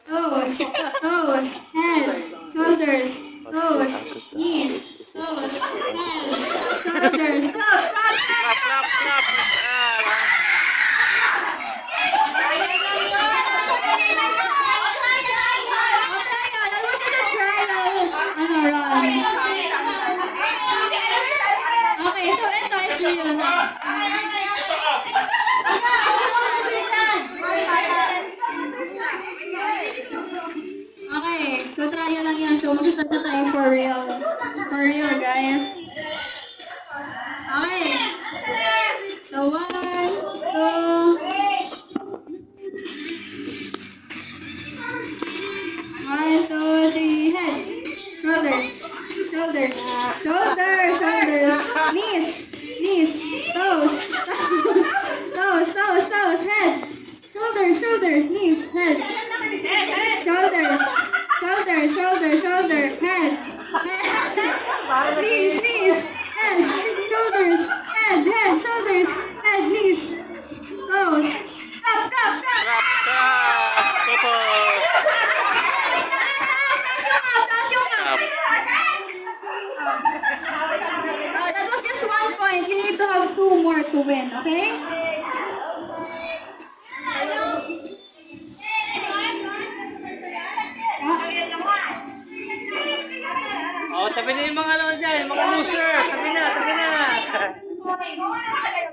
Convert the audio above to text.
toes, toes, head, shoulders, toes, knees, toes, head, shoulders. Stop, stop, stop, Clap, clap, clap. O, try ka. That was just a trial. Run. Okay, so ito is real na. Okay, so trial lang yan. So mag-start na tayo for real. For real, guys. Okay. So, 1, 2, 1, 2, 3, head, shoulders, shoulders, shoulders, shoulders, knees, knees, toes, toes, toes, toes, head, shoulders, shoulders, knees, head, shoulders, shoulders, shoulders, shoulder, head, head, knees, knees, head, shoulders, head, shoulders, head, knees, toes, up, up, up. Clap, clap. Tapos. That was just 1 point. You need to have 2 more to win, okay? Oh, tabi na yung mga ano dyan, mga loser. Tabi na, tabi na.